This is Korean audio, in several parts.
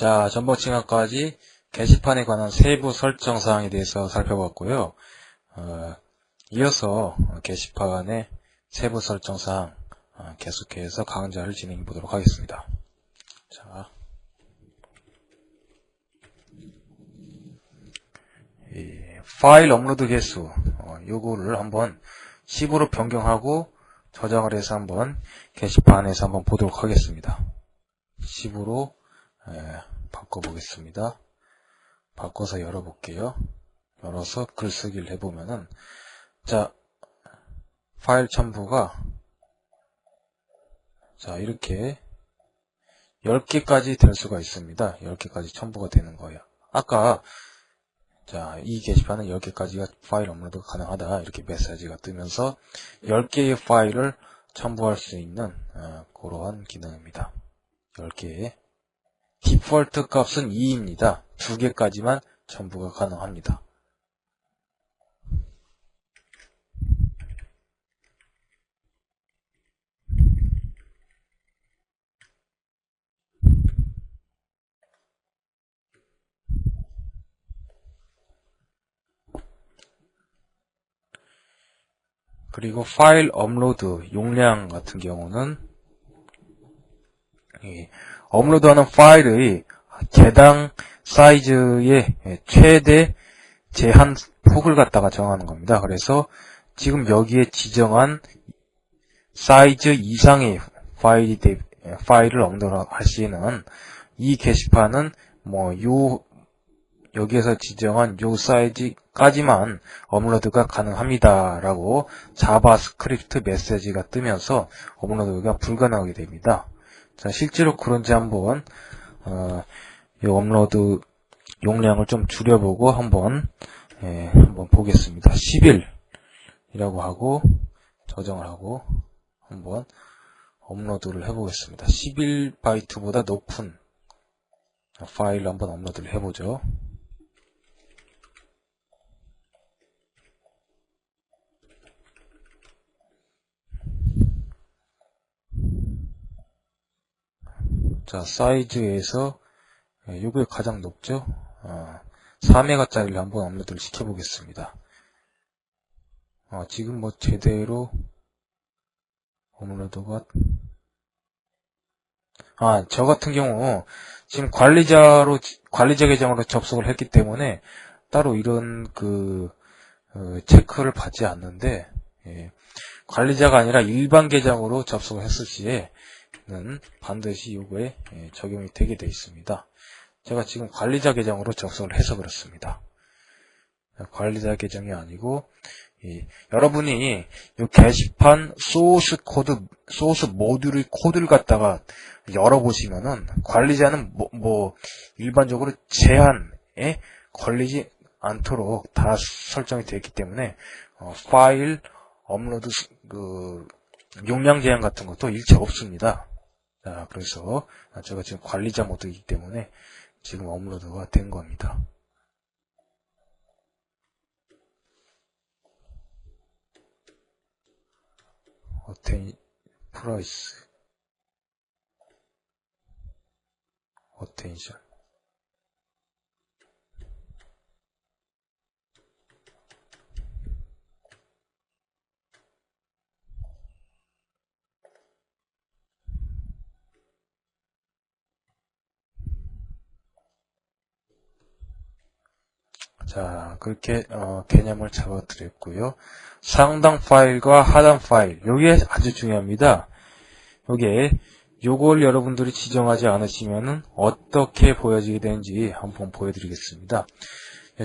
자, 전번치마까지 게시판에 관한 세부 설정 사항에 대해서 살펴봤고요. 이어서 게시판의 세부 설정 사항 계속해서 강좌를 진행해 보도록 하겠습니다. 자, 이 파일 업로드 개수 요거를 한번 10으로 변경하고 저장을 해서 한번 게시판에서 한번 보도록 하겠습니다. 10으로 바꿔보겠습니다. 바꿔서 열어볼게요. 열어서 글쓰기를 해보면은, 자, 파일 첨부가, 자, 이렇게 10개까지 될 수가 있습니다. 10개까지 첨부가 되는 거예요. 아까, 자, 이 게시판은 10개까지가 파일 업로드가 가능하다. 이렇게 메시지가 뜨면서 10개의 파일을 첨부할 수 있는, 그러한 기능입니다. 10개의. 디폴트 값은 2입니다. 2개까지만 첨부가 가능합니다. 그리고 파일 업로드 용량 같은 경우는 업로드하는 파일의 개당 사이즈의 최대 제한 폭을 갖다가 정하는 겁니다. 그래서 지금 여기에 지정한 사이즈 이상의 파일을 업로드할 시에는 이 게시판은 여기에서 지정한 요 사이즈까지만 업로드가 가능합니다. 라고 자바스크립트 메시지가 뜨면서 업로드가 불가능하게 됩니다. 자, 실제로 그런지 한번 이 업로드 용량을 좀 줄여보고 한번 보겠습니다. 11이라고 하고 저장을 하고 한번 업로드를 해보겠습니다. 11바이트보다 높은 파일을 한번 업로드를 해보죠. 자, 사이즈에서 요게 가장 높죠. 4메가짜리를 한번 업로드를 시켜보겠습니다. 지금 제대로 업로드가 저 같은 경우 지금 관리자 계정으로 접속을 했기 때문에 따로 이런 체크를 받지 않는데, 관리자가 아니라 일반 계정으로 접속을 했을 시에는 반드시 요거에 적용이 되게 되어 있습니다. 제가 지금 관리자 계정으로 접속을 해서 그렇습니다. 관리자 계정이 아니고, 여러분이 이 게시판 소스 모듈의 코드를 갖다가 열어보시면은, 관리자는 일반적으로 제한에 걸리지 않도록 다 설정이 되어 있기 때문에, 파일 업로드, 용량 제한 같은 것도 일체 없습니다. 자, 그래서 제가 지금 관리자 모드이기 때문에 지금 업로드가 된 겁니다. 프라이스 어텐션 자, 그렇게 개념을 잡아드렸고요. 상단 파일과 하단 파일, 요게 아주 중요합니다. 요걸 여러분들이 지정하지 않으시면은 어떻게 보여지게 되는지 한번 보여드리겠습니다.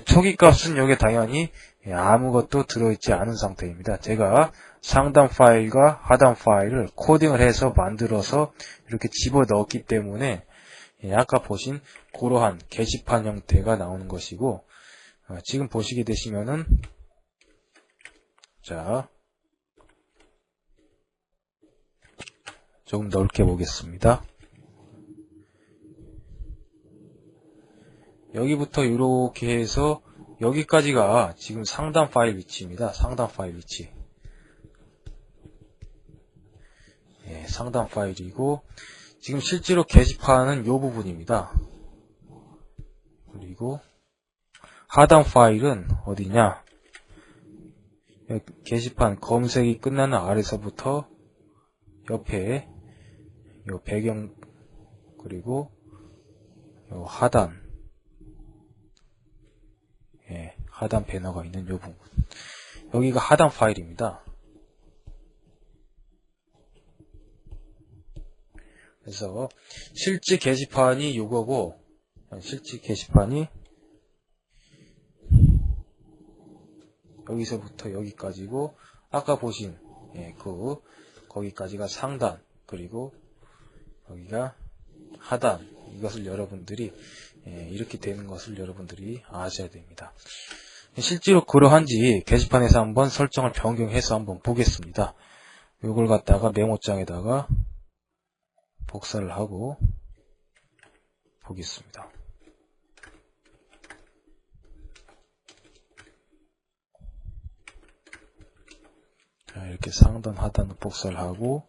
초기 값은 요게 당연히 아무것도 들어있지 않은 상태입니다. 제가 상단 파일과 하단 파일을 코딩을 해서 만들어서 이렇게 집어넣었기 때문에 아까 보신 그러한 게시판 형태가 나오는 것이고, 지금 보시게 되시면은, 자, 조금 넓게 보겠습니다. 여기부터 이렇게 해서 여기까지가 지금 상단 파일 위치입니다. 상단 파일 위치. 상단 파일이고, 지금 실제로 게시판은 이 부분입니다. 그리고 하단 파일은 어디냐? 게시판 검색이 끝나는 아래서부터 옆에 요 배경 그리고 요 하단 하단 배너가 있는 요 부분, 여기가 하단 파일입니다. 그래서 실제 게시판이 요거고, 실제 게시판이 여기서부터 여기까지고, 아까 보신 거기까지가 상단, 그리고 여기가 하단, 이것을 여러분들이 이렇게 되는 것을 여러분들이 아셔야 됩니다. 실제로 그러한지 게시판에서 한번 설정을 변경해서 한번 보겠습니다. 이걸 갖다가 메모장에다가 복사를 하고 보겠습니다. 자, 이렇게 상단 하단 복사를 하고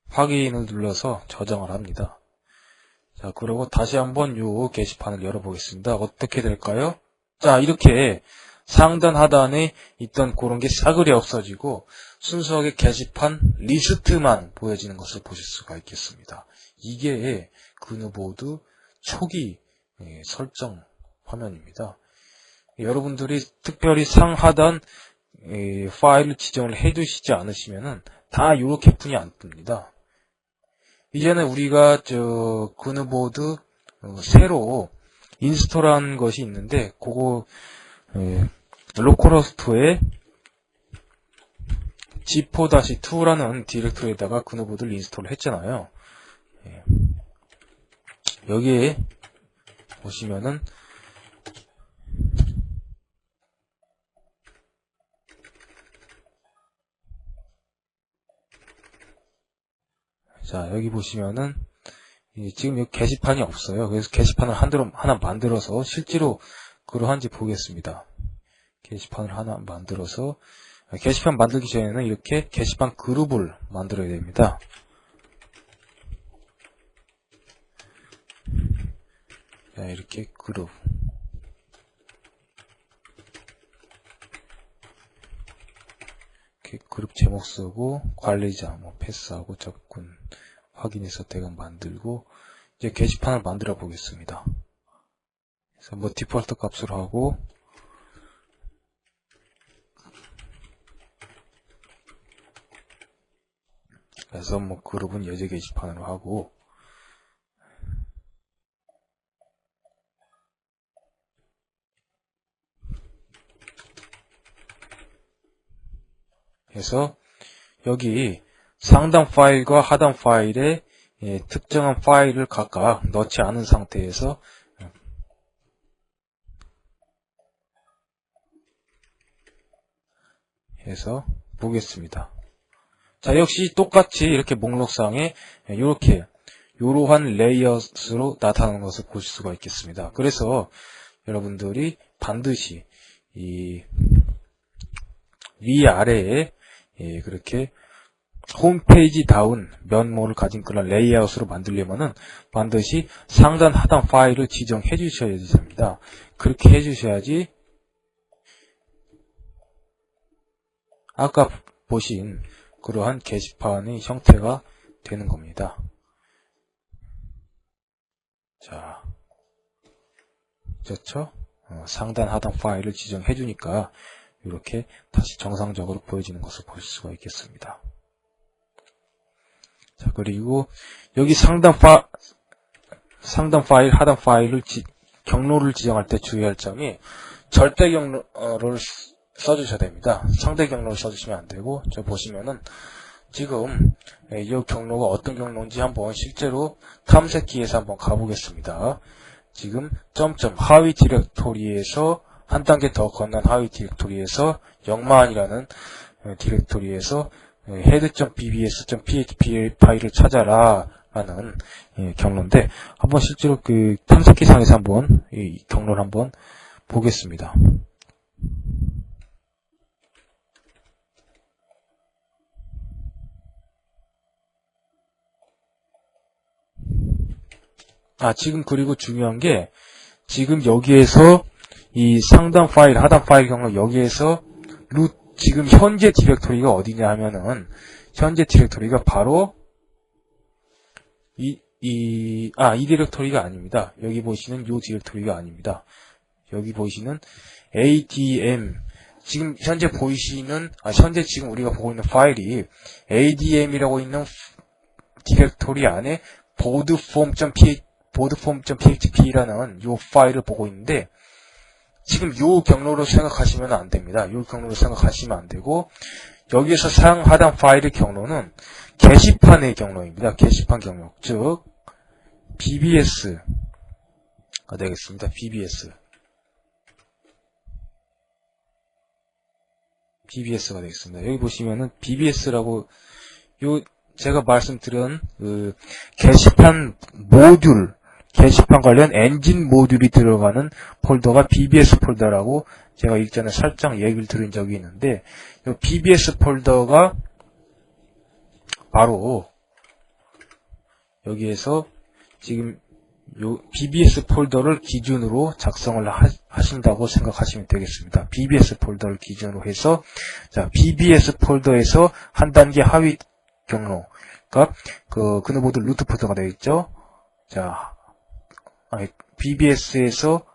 확인을 눌러서 저장을 합니다. 자, 그리고 다시 한번 요 게시판을 열어보겠습니다. 어떻게 될까요? 자, 이렇게 상단 하단에 있던 그런 게 싸그리 없어지고 순수하게 게시판 리스트만 보여지는 것을 보실 수가 있겠습니다. 이게 그누보드 초기 설정 화면입니다. 여러분들이 특별히 상하단 파일을 지정을 해두시지 않으시면은 다 이렇게 뿐이 안 뜹니다. 이제는 우리가 그누보드 새로 인스톨한 것이 있는데, 그거 로컬호스트에 g4-2라는 디렉토리에다가 그누보드를 인스톨을 했잖아요. 여기에 보시면은 자, 여기 보시면은 지금 여기 게시판이 없어요. 그래서 게시판을 하나 만들어서 실제로 그러한지 보겠습니다. 게시판을 하나 만들어서, 게시판 만들기 전에는 이렇게 게시판 그룹을 만들어야 됩니다. 자, 이렇게 그룹. 이렇게 그룹 제목 쓰고 관리자 패스하고 접근 확인해서 대강 만들고, 이제 게시판을 만들어 보겠습니다. 그래서 디폴트 값으로 하고, 그래서 그룹은 예제 게시판으로 하고, 해서 여기 상단 파일과 하단 파일에 특정한 파일을 각각 넣지 않은 상태에서 해서 보겠습니다. 자, 역시 똑같이 이렇게 목록상에 이러한 레이아웃으로 나타나는 것을 보실 수가 있겠습니다. 그래서 여러분들이 반드시 이 위아래에 그렇게 홈페이지 다운 면모를 가진 그런 레이아웃으로 만들려면은 반드시 상단 하단 파일을 지정해 주셔야 됩니다. 그렇게 해 주셔야지 아까 보신 그러한 게시판의 형태가 되는 겁니다. 자, 그렇죠? 상단 하단 파일을 지정해 주니까 이렇게 다시 정상적으로 보여지는 것을 볼 수가 있겠습니다. 자, 그리고 여기 상단 파일, 하단 파일을 경로를 지정할 때 주의할 점이 절대 경로를 써주셔야 됩니다. 상대 경로를 써주시면 안 되고, 저 보시면은 지금 이 경로가 어떤 경로인지 한번 실제로 탐색기에서 한번 가보겠습니다. 지금 점점 하위 디렉토리에서 한 단계 더 건넌 하위 디렉토리에서 영만이라는 디렉토리에서 head.bbs.php 파일을 찾아라 라는 경로인데, 한번 실제로 그 탐색기상에서 한번 이 경로를 한번 보겠습니다. 지금 그리고 중요한 게, 지금 여기에서 이 상단 파일, 하단 파일 경로 여기에서 지금 현재 디렉토리가 어디냐 하면은 현재 디렉토리가 바로 이 디렉토리가 아닙니다. 여기 보시는 이 디렉토리가 아닙니다. 여기 보시는 ADM 지금 현재 지금 우리가 보고 있는 파일이 ADM이라고 있는 디렉토리 안에 boardform.php라는 이 파일을 보고 있는데 지금 이 경로로 생각하시면 안 됩니다. 이 경로로 생각하시면 안 되고 여기에서 상하단 파일의 경로는 게시판의 경로입니다. 게시판 경로 즉 BBS가 되겠습니다. BBS가 되겠습니다. 여기 보시면은 BBS라고 제가 말씀드린 게시판 관련 엔진 모듈이 들어가는 폴더가 BBS 폴더라고 제가 일전에 살짝 얘기를 드린 적이 있는데 이 BBS 폴더가 바로 여기에서 지금 요 BBS 폴더를 기준으로 작성을 하신다고 생각하시면 되겠습니다. BBS 폴더를 기준으로 해서 자 BBS 폴더에서 한 단계 하위 경로가 그노보드 루트 폴더가 되어 있죠. 자 BBS에서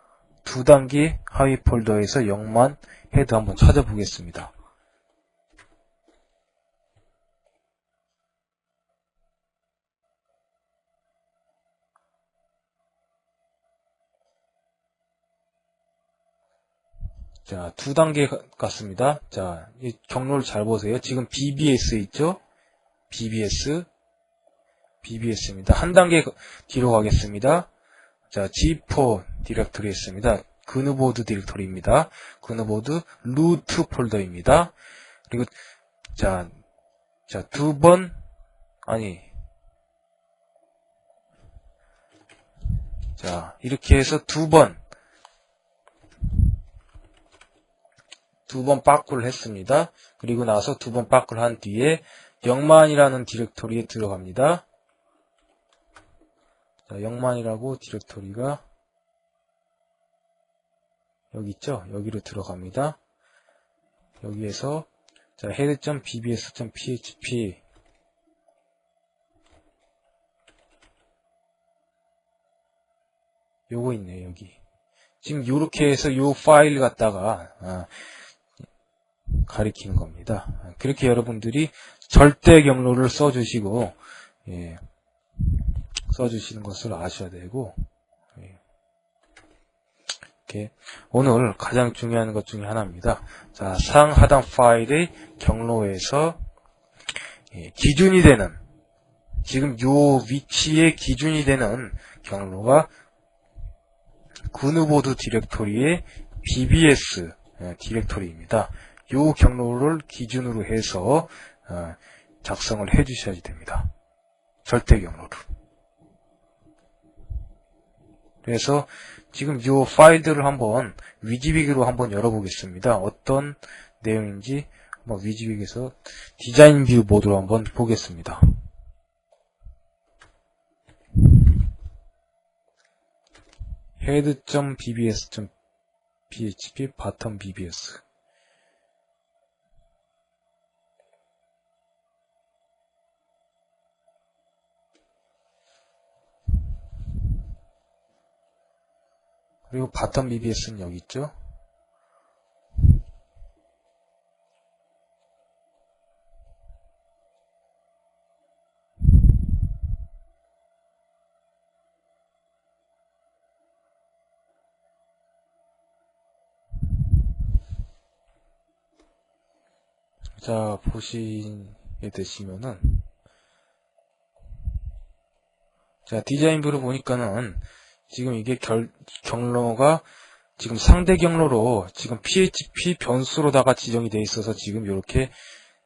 두 단계 하위 폴더에서 0만 헤드 한번 찾아보겠습니다. 자, 두 단계 같습니다. 자, 이 경로를 잘 보세요. 지금 BBS 있죠? BBS입니다. 한 단계 뒤로 가겠습니다. 자, G4 디렉토리 있습니다. 그누보드 디렉토리입니다. 그누보드 루트 폴더입니다. 그리고 자, 이렇게 해서 두 번 바꾸를 했습니다. 그리고 나서 두 번 바꾸를 한 뒤에 영만이라는 디렉토리에 들어갑니다. 자, 영만이라고 디렉토리가 여기 있죠? 여기로 들어갑니다. 여기에서 자, head.bbs.php 요거 있네요, 여기. 지금 요렇게 해서 요 파일 갖다가 가리키는 겁니다. 그렇게 여러분들이 절대 경로를 써주시고 써주시는 것을 아셔야 되고 이렇게 오늘 가장 중요한 것 중에 하나입니다. 자, 상하단 파일의 경로에서 기준이 되는 지금 요 위치에 기준이 되는 경로가 그누보드 디렉토리의 BBS 디렉토리입니다. 이 경로를 기준으로 해서 작성을 해 주셔야 됩니다. 절대 경로로. 그래서 지금 이 파일들을 한번 위즈빅으로 한번 열어보겠습니다. 어떤 내용인지 한번 위즈빅에서 디자인 뷰 모드로 한번 보겠습니다. head.bbs.php bottom bbs 그리고 bottom bbs는 여기 있죠. 자, 보시게 되시면은, 자, 디자인 뷰를 보니까는, 지금 이게 경로가, 지금 상대 경로로, 지금 PHP 변수로다가 지정이 되어 있어서 지금 이렇게,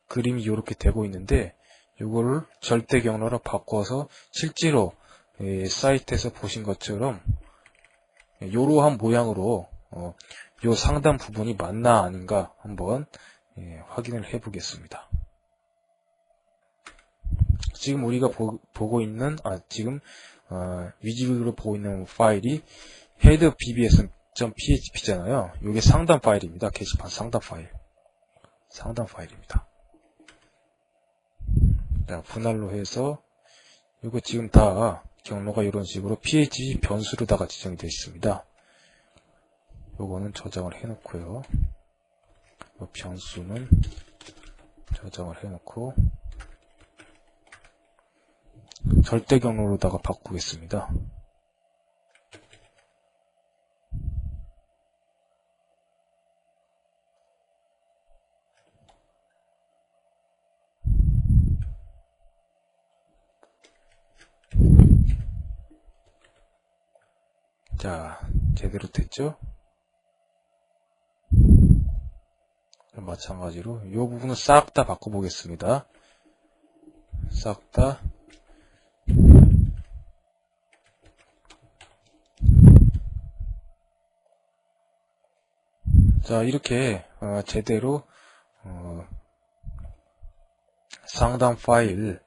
그림이 이렇게 되고 있는데, 이거를 절대 경로로 바꿔서, 실제로, 사이트에서 보신 것처럼, 이러한 모양으로, 요 상단 부분이 맞나 아닌가 한번, 확인을 해 보겠습니다. 지금 우리가 보고 있는 지금 위즈빅으로 보고 있는 파일이 head bbs.php잖아요. 이게 상단 파일입니다. 게시판 상단 파일입니다. 자, 분할로 해서 이거 지금 다 경로가 이런 식으로 php 변수로다가 지정이 되어 있습니다. 요거는 저장을 해 놓고요. 이 변수는 저장을 해 놓고 절대 경로로다가 바꾸겠습니다. 자, 제대로 됐죠? 마찬가지로 이 부분은 싹 다 바꿔보겠습니다. 싹 다 자, 이렇게 제대로 상단 파일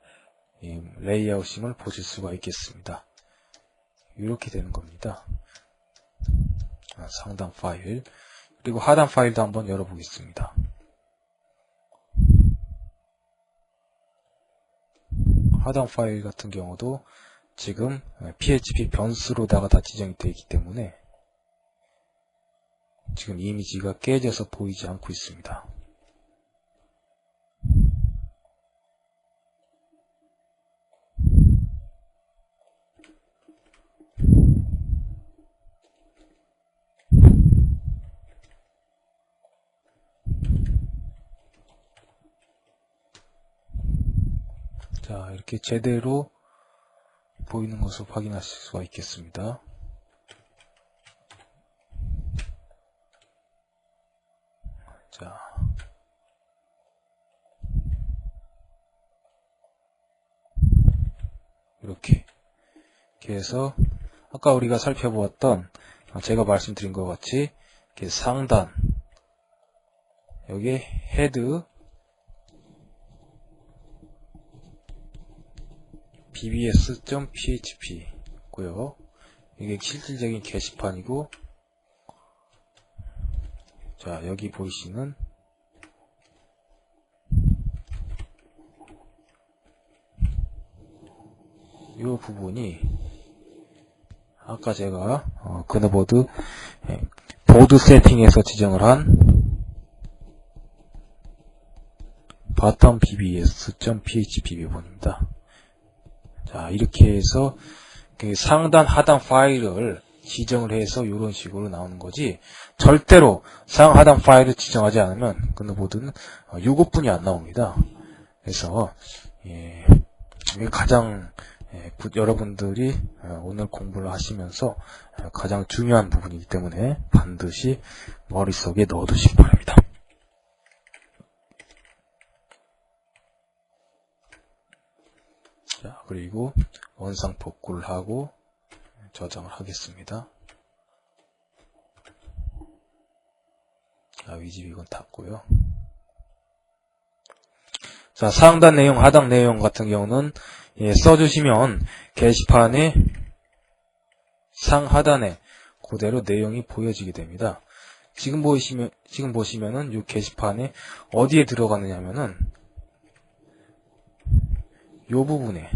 레이아웃을 보실 수가 있겠습니다. 이렇게 되는 겁니다. 상단 파일, 그리고 하단 파일도 한번 열어보겠습니다. 하단 파일 같은 경우도 지금 PHP 변수로다가 다 지정이 되어 있기 때문에 지금 이미지가 깨져서 보이지 않고 있습니다. 자, 이렇게 제대로 보이는 것을 확인하실 수가 있겠습니다. 자, 이렇게 해서 아까 우리가 살펴보았던 제가 말씀드린 것 같이 이렇게 상단 여기에 head bbs.php 고요. 이게 실질적인 게시판이고, 자, 여기 보이시는 이 부분이 아까 제가 그너보드 보드 세팅에서 지정을 한 바텀 bbs.php 부분입니다. 자, 이렇게 해서 상단 하단 파일을 지정을 해서 이런 식으로 나오는 거지, 절대로 상하단 파일을 지정하지 않으면 그너보드는 이것뿐이 안 나옵니다. 그래서 이게 가장 여러분들이 오늘 공부를 하시면서 가장 중요한 부분이기 때문에 반드시 머릿속에 넣어두시기 바랍니다. 자, 그리고 원상 복구를 하고 저장을 하겠습니다. 자, 위집 이건 닫고요. 자, 상단 내용, 하단 내용 같은 경우는 써주시면 게시판에 상하단에 그대로 내용이 보여지게 됩니다. 지금 보시면은 이 게시판에 어디에 들어가느냐 하면은 요 부분에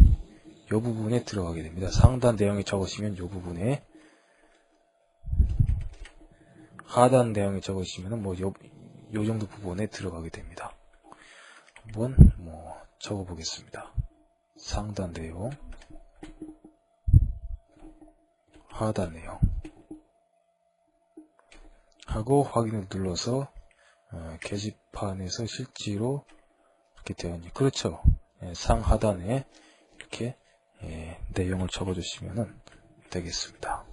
들어가게 됩니다. 상단 내용이 적으시면 요 부분에, 하단 내용이 적으시면은 요 정도 부분에 들어가게 됩니다. 한번 적어 보겠습니다. 상단 내용, 하단 내용 하고 확인을 눌러서 게시판에서 실제로 이렇게 되어 있는, 그렇죠. 상하단에 이렇게 내용을 적어주시면 되겠습니다.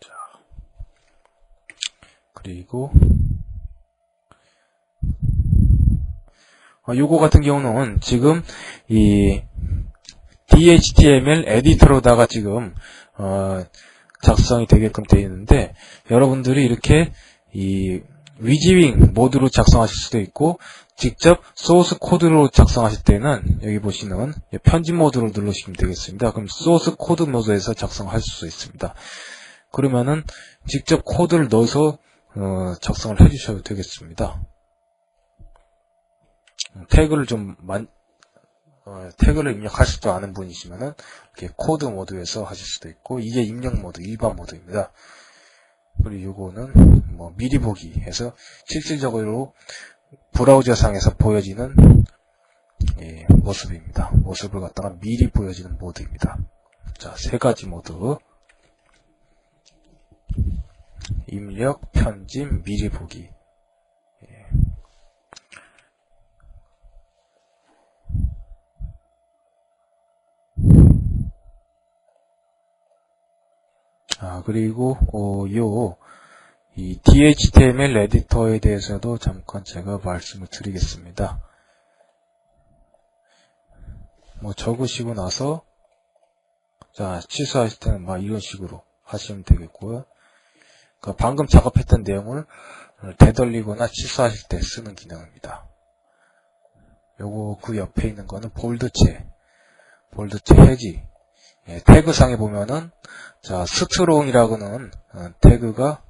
자, 그리고 요거 같은 경우는 지금 이 DHTML 에디터로다가 지금 작성이 되게끔 되어 있는데, 여러분들이 이렇게 이 위지윙 모드로 작성하실 수도 있고 직접 소스 코드로 작성하실 때는 여기 보시는 편집 모드를 누르시면 되겠습니다. 그럼 소스 코드 모드에서 작성할 수 있습니다. 그러면은 직접 코드를 넣어서 작성을 해주셔도 되겠습니다. 태그를 태그를 입력할 수도 아는 분이시면은 이렇게 코드 모드에서 하실 수도 있고, 이게 입력 모드, 일반 모드입니다. 그리고 요거는 뭐 미리 보기 해서 실질적으로 브라우저상에서 보여지는 모습입니다. 모습을 갖다가 미리 보여지는 모드입니다. 자, 세 가지 모드. 입력, 편집, 미리 보기. 그리고 이 DHTML 에디터에 대해서도 잠깐 제가 말씀을 드리겠습니다. 뭐 적으시고 나서 자, 취소하실 때는 막 이런 식으로 하시면 되겠고요. 그러니까 방금 작업했던 내용을 되돌리거나 취소하실 때 쓰는 기능입니다. 요거 그 옆에 있는 거는 볼드체 해지. 태그상에 보면은 자, 스트롱이라고는 태그가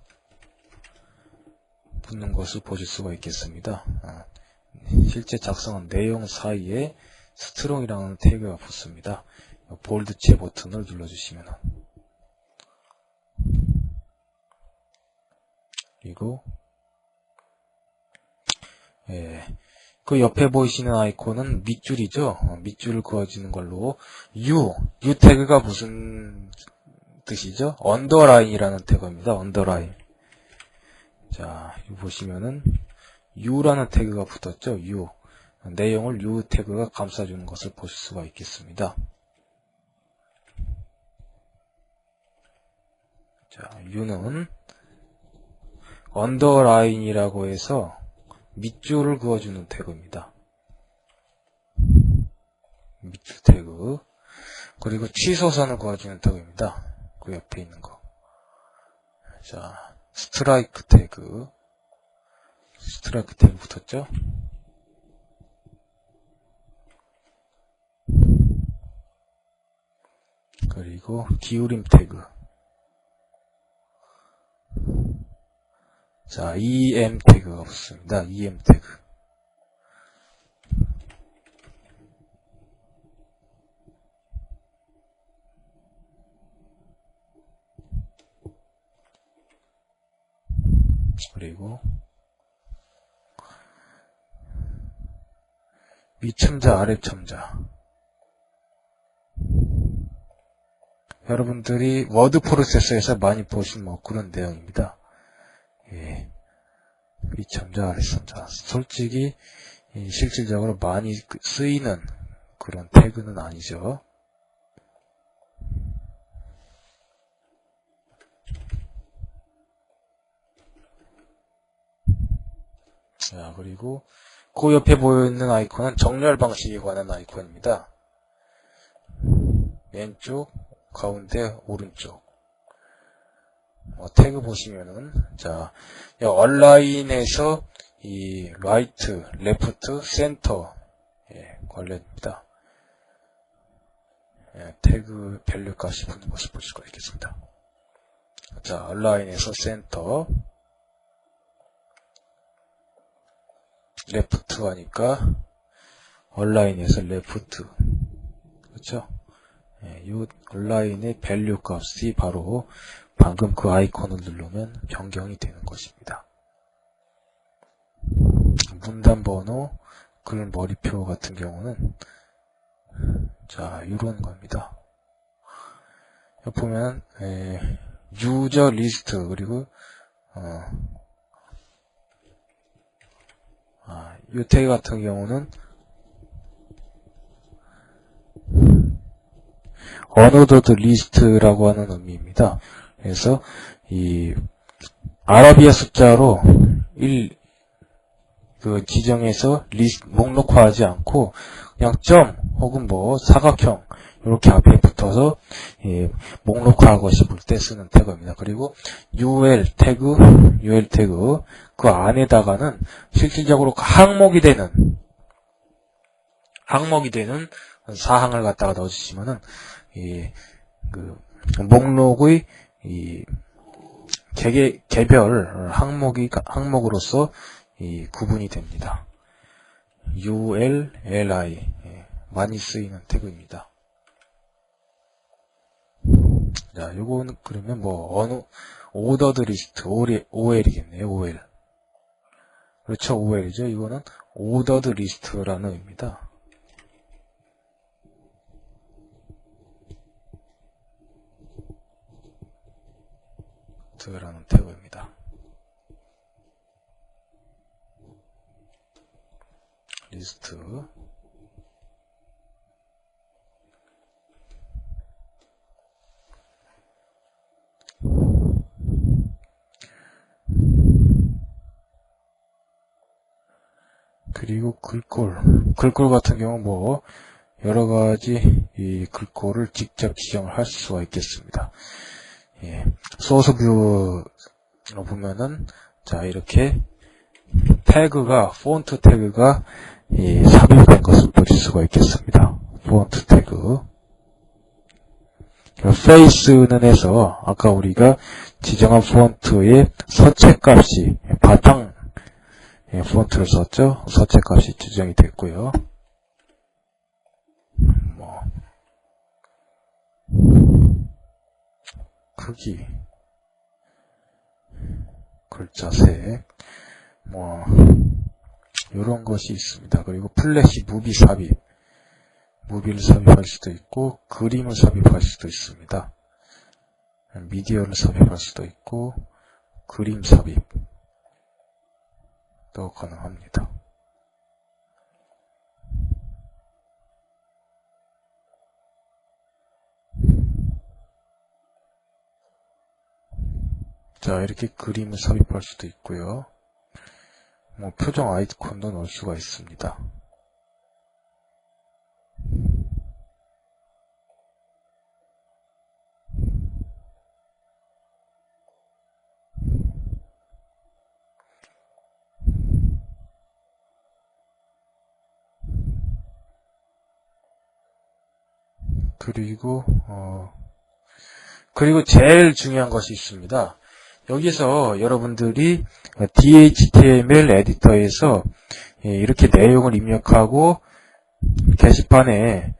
붙는 것을 보실 수가 있겠습니다. 실제 작성한 내용 사이에 스트롱이라는 태그가 붙습니다. 볼드체 버튼을 눌러주시면, 그리고 그 옆에 보이시는 아이콘은 밑줄이죠. 밑줄을 그어주는 걸로 U 태그가 무슨 뜻이죠? 언더라인이라는 태그입니다. 언더라인. 자, 여기 보시면은 U라는 태그가 붙었죠. U. 내용을 U 태그가 감싸주는 것을 보실 수가 있겠습니다. 자, U는 언더라인이라고 해서 밑줄을 그어주는 태그입니다. 밑줄 태그. 그리고 취소선을 그어주는 태그입니다. 그 옆에 있는 거. 자, 스트라이크 태그 붙었죠? 그리고 기울임 태그. 자, EM 태그가 붙습니다. EM 태그. 그리고 위첨자, 아래첨자. 여러분들이 워드 프로세서에서 많이 보신 뭐 그런 내용입니다. 위첨자, 아래첨자. 솔직히 실질적으로 많이 쓰이는 그런 태그는 아니죠. 자, 그리고 그 옆에 보여있는 아이콘은 정렬 방식에 관한 아이콘입니다. 왼쪽, 가운데, 오른쪽. 태그 보시면은, 자, 얼라인에서 이 라이트, 레프트, 센터 관련입니다. 태그 밸류 값이 붙는 것을 볼 수가 있겠습니다. 자, 얼라인에서 센터, 레프트 하니까 얼라인에서 레프트, 그렇죠? 이 얼라인의 밸류 값이 바로 방금 그 아이콘을 누르면 변경이 되는 것입니다. 문단 번호, 글 머리표 같은 경우는 자, 이런 겁니다. 여기 보면 유저 리스트, 그리고 이 태그 같은 경우는 어너더드 리스트라고 하는 의미입니다. 그래서 이 아라비아 숫자로 지정해서 목록화하지 않고 그냥 점 혹은 뭐 사각형 이렇게 앞에 붙어서 목록하고 싶을 때 쓰는 태그입니다. 그리고 UL 태그 그 안에다가는 실질적으로 항목이 되는 사항을 갖다가 넣어주시면은 목록의 개별 항목으로서 구분이 됩니다. ULLI 많이 쓰이는 태그입니다. 자, 요거는 그러면 어느 오더드 리스트 OL이겠네요. OL. 그렇죠. OL이죠. 이거는 오더드 리스트라는 의미입니다. 라는 태그입니다. 리스트. 그리고 글꼴 같은 경우 여러가지 이 글꼴을 직접 지정을 할 수가 있겠습니다. 소스 뷰로 보면은, 자, 이렇게 폰트 태그가 삽입된 것을 보실 수가 있겠습니다. 폰트 태그. 페이스는 해서 아까 우리가 지정한 폰트의 서체 값이 바탕 폰트를 썼죠. 서체 값이 지정이 됐고요. 크기, 글자색, 이런 것이 있습니다. 그리고 플래시 무비를 삽입할 수도 있고, 그림을 삽입할 수도 있습니다. 미디어를 삽입할 수도 있고, 그림 삽입도 가능합니다. 자, 이렇게 그림을 삽입할 수도 있고요. 표정 아이콘도 넣을 수가 있습니다. 그리고 제일 중요한 것이 있습니다. 여기서 여러분들이 DHTML 에디터에서 이렇게 내용을 입력하고 게시판에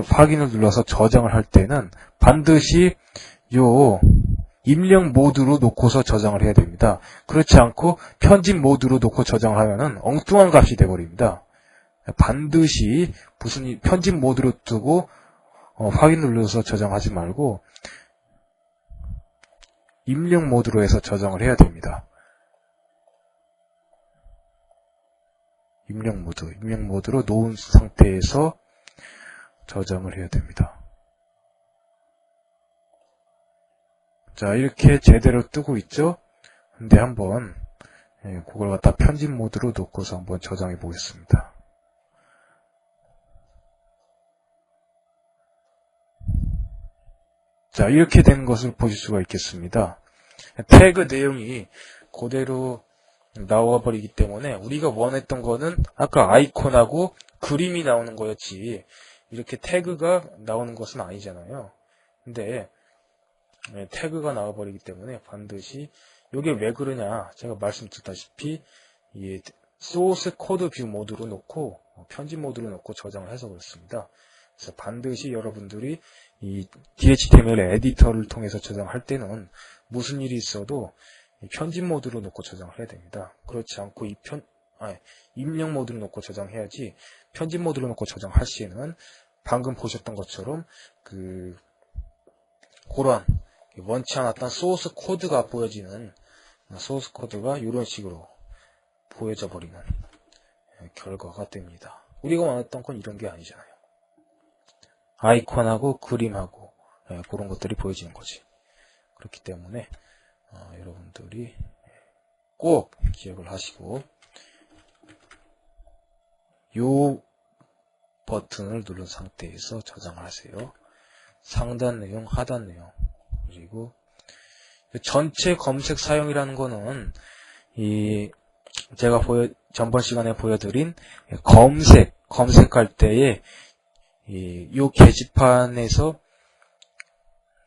확인을 눌러서 저장을 할 때는 반드시 요 입력 모드로 놓고서 저장을 해야 됩니다. 그렇지 않고 편집 모드로 놓고 저장을 하면은 엉뚱한 값이 돼버립니다. 반드시 편집 모드로 두고 확인 눌러서 저장하지 말고 입력 모드로 해서 저장을 해야 됩니다. 입력 모드로 놓은 상태에서 저장을 해야 됩니다. 자, 이렇게 제대로 뜨고 있죠? 근데 한번 그걸 갖다 편집 모드로 놓고서 한번 저장해 보겠습니다. 자, 이렇게 되는 것을 보실 수가 있겠습니다. 태그 내용이 그대로 나와버리기 때문에 우리가 원했던 거는 아까 아이콘하고 그림이 나오는 거였지 이렇게 태그가 나오는 것은 아니잖아요. 근데 태그가 나와버리기 때문에 반드시 이게 왜 그러냐, 제가 말씀드렸다시피 이 소스 코드 뷰 모드로 놓고 편집 모드로 놓고 저장을 해서 그렇습니다. 그래서 반드시 여러분들이 이 DHTML 에디터를 통해서 저장할 때는 무슨 일이 있어도 편집 모드로 놓고 저장을 해야 됩니다. 그렇지 않고 입력 모드로 놓고 저장해야지, 편집 모드로 놓고 저장할 시에는 방금 보셨던 것처럼 그런 원치 않았던 소스 코드가 보여지는, 소스 코드가 이런 식으로 보여져 버리는 결과가 됩니다. 우리가 원했던 건 이런 게 아니잖아요. 아이콘하고 그림하고 그런 것들이 보여지는 거지. 그렇기 때문에 여러분들이 꼭 기억을 하시고, 요 버튼을 누른 상태에서 저장을 하세요. 상단 내용, 하단 내용. 그리고 전체 검색 사용이라는 거는 제가 전번 시간에 보여드린 검색할 때에 이 게시판에서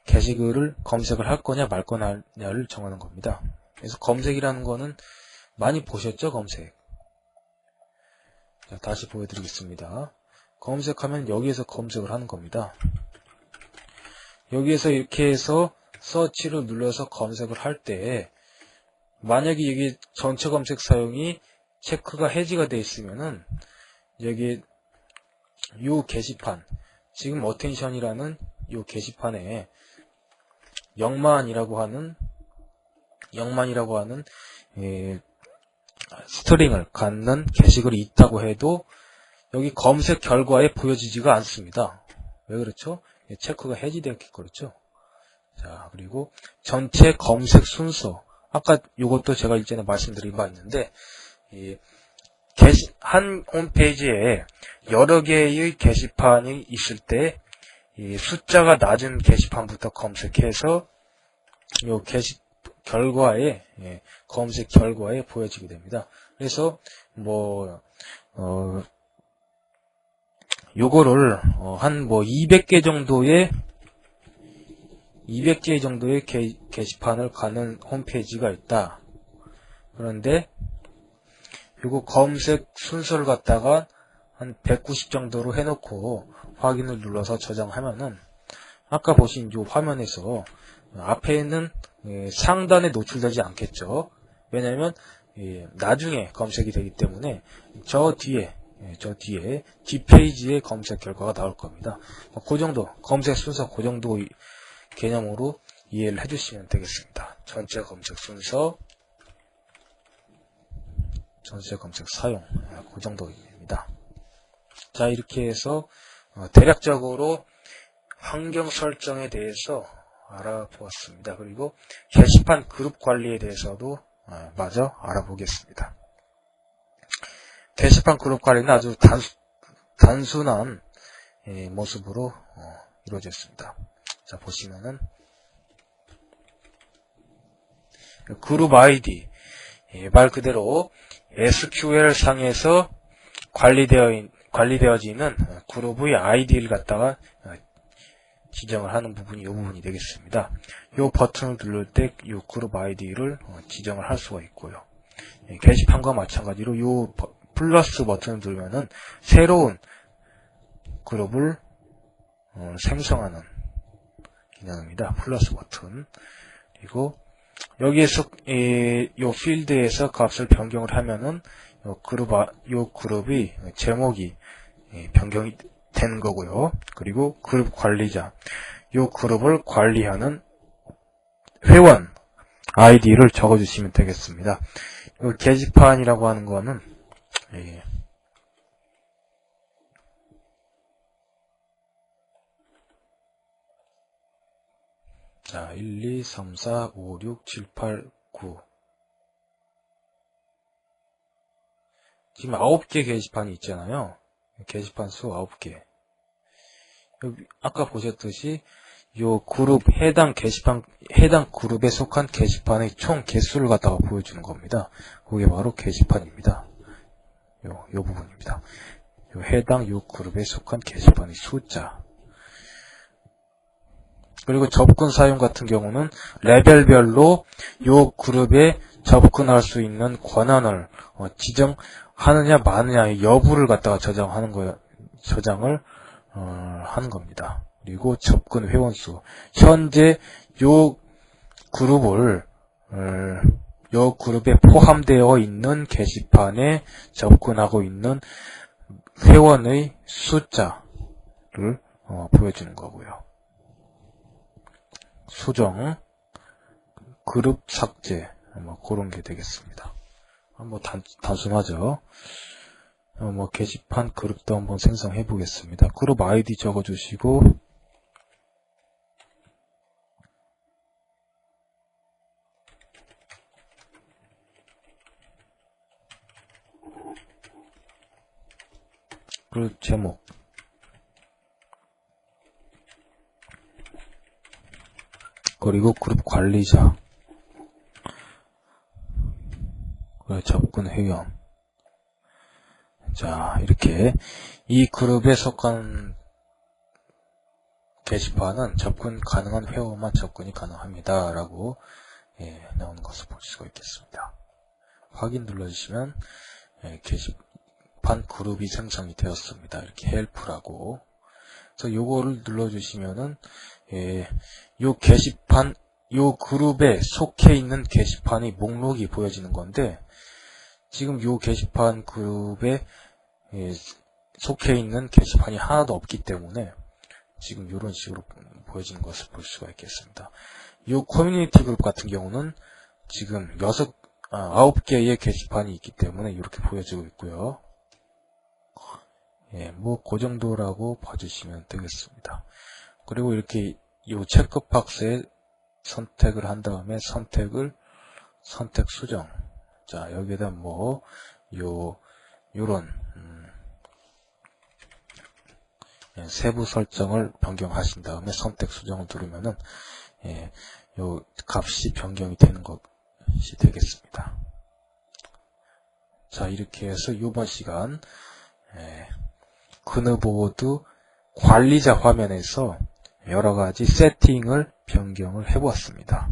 게시글을 검색을 할 거냐 말 거냐를 정하는 겁니다. 그래서 검색이라는 거는 많이 보셨죠? 검색. 자, 다시 보여드리겠습니다. 검색하면 여기에서 검색을 하는 겁니다. 여기에서 이렇게 해서 서치를 눌러서 검색을 할 때 만약에 여기 전체 검색 사용이 체크가 해지가 되어 있으면은 여기 요 게시판 지금 어텐션이라는 요 게시판에 영만이라고 하는 스트링을 갖는 게시글이 있다고 해도 여기 검색 결과에 보여지지가 않습니다. 왜 그렇죠? 체크가 해지되었기 그렇죠. 자, 그리고 전체 검색 순서. 아까 이것도 제가 일전에 말씀드린 바 있는데, 한 홈페이지에 여러 개의 게시판이 있을 때, 숫자가 낮은 게시판부터 검색해서, 요 검색 결과에 보여지게 됩니다. 그래서, 요거를, 한 200개 정도의 게시판을 가는 홈페이지가 있다. 그런데 요거 검색 순서를 갖다가 한 190 정도로 해놓고 확인을 눌러서 저장하면은 아까 보신 요 화면에서 앞에는 상단에 노출되지 않겠죠. 왜냐하면 나중에 검색이 되기 때문에 저 뒤에 뒷페이지에 검색 결과가 나올 겁니다. 그 정도 검색 순서 그 정도 개념으로 이해를 해주시면 되겠습니다. 전체 검색 순서, 전체 검색 사용, 그 정도입니다. 자, 이렇게 해서 대략적으로 환경 설정에 대해서 알아보았습니다. 그리고 게시판 그룹 관리에 대해서도 마저 알아보겠습니다. 게시판 그룹 관리는 아주 단순한 모습으로 이루어졌습니다. 자, 보시면은 그룹 아이디, 말 그대로 SQL 상에서 관리되어지는 그룹의 아이디를 갖다가 지정을 하는 부분이 이 부분이 되겠습니다. 이 버튼을 누를 때 이 그룹 아이디를 지정을 할 수가 있고요. 게시판과 마찬가지로 이 플러스 버튼을 누르면은 새로운 그룹을 생성하는 기능입니다. 플러스 버튼. 그리고 여기에서 요 필드에서 값을 변경을 하면은 요 그룹의 제목이 변경이 되는 거고요. 그리고 그룹 관리자, 요 그룹을 관리하는 회원 아이디를 적어주시면 되겠습니다. 요 게시판이라고 하는 거는 자, 1, 2, 3, 4, 5, 6, 7, 8, 9. 지금 9개 게시판이 있잖아요. 게시판 수 9개. 여기 아까 보셨듯이 요 그룹 해당 그룹에 속한 게시판의 총 개수를 갖다가 보여주는 겁니다. 그게 바로 게시판입니다. 요 부분입니다. 해당 그룹에 속한 게시판의 숫자. 그리고 접근 사용 같은 경우는 레벨별로 요 그룹에 접근할 수 있는 권한을 지정하느냐 마느냐의 여부를 갖다가 저장을 하는 겁니다. 그리고 접근 회원수. 현재 요 그룹에 포함되어 있는 게시판에 접근하고 있는 회원의 숫자를 보여주는 거고요. 수정, 그룹 삭제, 그런 게 되겠습니다. 단순하죠. 게시판 그룹도 한번 생성해 보겠습니다. 그룹 아이디 적어주시고, 그룹 제목, 그리고 그룹 관리자, 접근 회원. 자, 이렇게 이 그룹에 속한 게시판은 접근 가능한 회원만 접근이 가능합니다. 라고 나오는 것을 볼 수가 있겠습니다. 확인 눌러주시면 게시판 그룹이 생성이 되었습니다. 이렇게 헬프라고. 그래서 요거를 눌러주시면은 요 게시판, 요 그룹에 속해 있는 게시판이 목록이 보여지는 건데, 지금 요 게시판 그룹에 속해 있는 게시판이 하나도 없기 때문에 지금 이런 식으로 보여지는 것을 볼 수가 있겠습니다. 이 커뮤니티 그룹 같은 경우는 지금 9개의 게시판이 있기 때문에 이렇게 보여지고 있고요. 뭐 그 정도라고 봐주시면 되겠습니다. 그리고 이렇게 이 체크박스에 선택을 한 다음에 선택 수정. 자, 여기에다 뭐 요런 세부 설정을 변경하신 다음에 선택 수정을 누르면은 요 값이 변경이 되는 것이 되겠습니다. 자, 이렇게 해서 이번 시간 그누보드 관리자 화면에서 여러가지 세팅을 변경을 해보았습니다.